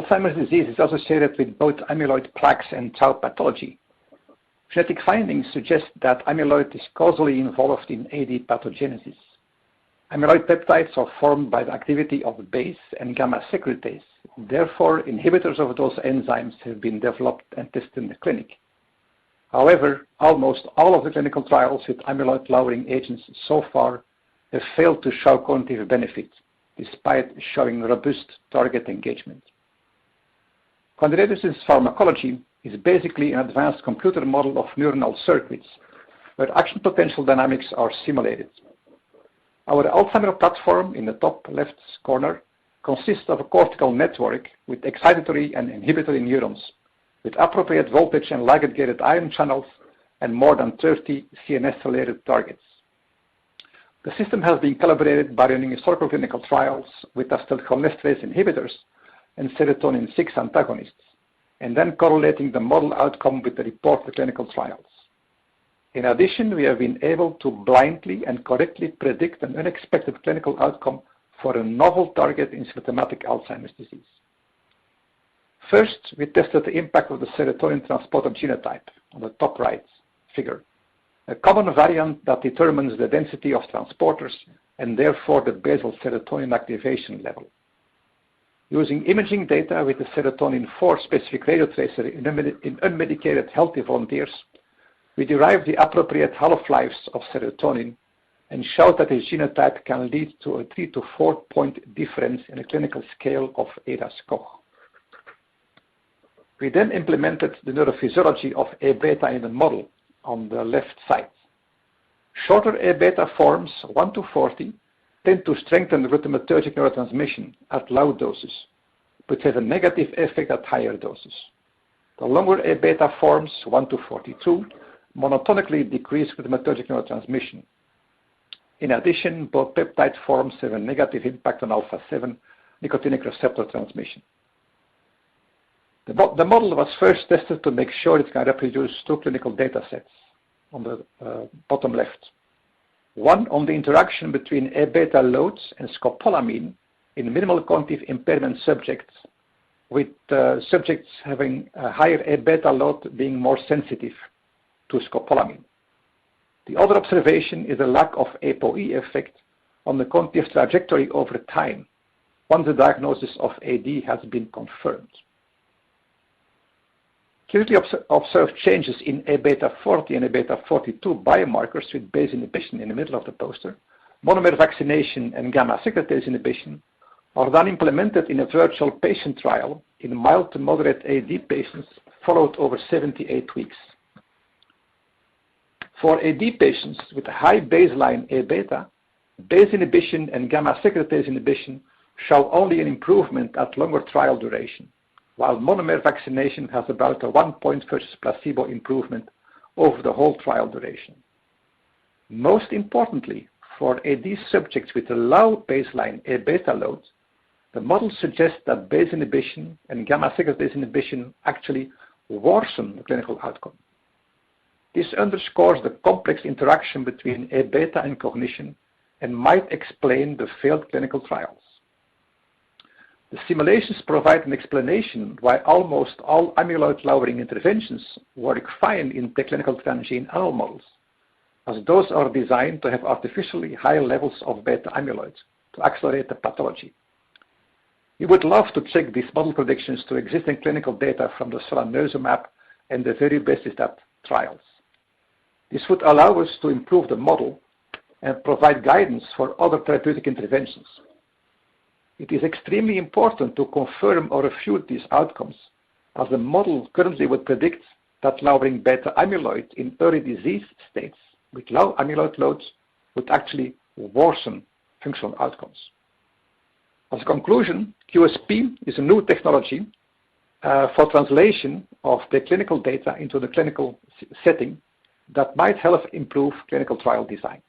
Alzheimer's disease is associated with both amyloid plaques and tau pathology. Genetic findings suggest that amyloid is causally involved in AD pathogenesis. Amyloid peptides are formed by the activity of base and gamma secretase. Therefore, inhibitors of those enzymes have been developed and tested in the clinic. However, almost all of the clinical trials with amyloid-lowering agents so far have failed to show cognitive benefit, despite showing robust target engagement. Quantitative Systems Pharmacology is basically an advanced computer model of neuronal circuits where action potential dynamics are simulated. Our Alzheimer's platform in the top left corner consists of a cortical network with excitatory and inhibitory neurons with appropriate voltage and ligand-gated ion channels and more than 30 CNS-related targets. The system has been calibrated by running historical clinical trials with acetylcholinesterase inhibitors and serotonin 6 antagonists, and then correlating the model outcome with the reported clinical trials. In addition, we have been able to blindly and correctly predict an unexpected clinical outcome for a novel target in symptomatic Alzheimer's disease. First, we tested the impact of the serotonin transporter genotype on the top right figure, a common variant that determines the density of transporters and therefore the basal serotonin activation level. Using imaging data with the serotonin 4 specific radiotracer in unmedicated healthy volunteers, we derived the appropriate half-lives of serotonin and showed that the genotype can lead to a 3 to 4 point difference in a clinical scale of ADAS-Cog. We then implemented the neurophysiology of A-beta in the model on the left side. Shorter A-beta forms, 1 to 40, tend to strengthen glutamatergic neurotransmission at low doses, but have a negative effect at higher doses. The longer A-beta forms, 1 to 42, monotonically decrease glutamatergic neurotransmission. In addition, both peptide forms have a negative impact on alpha-7 nicotinic receptor transmission. The model was first tested to make sure it can reproduce two clinical data sets on the bottom left. One on the interaction between A-beta loads and scopolamine in minimal cognitive impairment subjects, with subjects having a higher A-beta load being more sensitive to scopolamine. The other observation is a lack of APOE effect on the cognitive trajectory over time once the diagnosis of AD has been confirmed. Clinically observed changes in A-beta 40 and A-beta 42 biomarkers with base inhibition in the middle of the poster, monomer vaccination and gamma secretase inhibition are then implemented in a virtual patient trial in mild to moderate AD patients followed over 78 weeks. For AD patients with a high baseline A-beta, base inhibition and gamma secretase inhibition show only an improvement at longer trial duration, while monomer vaccination has about a 1 point versus placebo improvement over the whole trial duration. Most importantly, for AD subjects with a low baseline A-beta load, the model suggests that base inhibition and gamma secretase inhibition actually worsen the clinical outcome. This underscores the complex interaction between A-beta and cognition and might explain the failed clinical trials. The simulations provide an explanation why almost all amyloid-lowering interventions work fine in preclinical transgene animal models, as those are designed to have artificially high levels of beta amyloid to accelerate the pathology. We would love to check these model predictions to existing clinical data from the solanezumab and the veribestat trials. This would allow us to improve the model and provide guidance for other therapeutic interventions. It is extremely important to confirm or refute these outcomes, as the model currently would predict that lowering beta amyloid in early disease states with low amyloid loads would actually worsen functional outcomes. As a conclusion, QSP is a new technology for translation of the clinical data into the clinical setting that might help improve clinical trial design.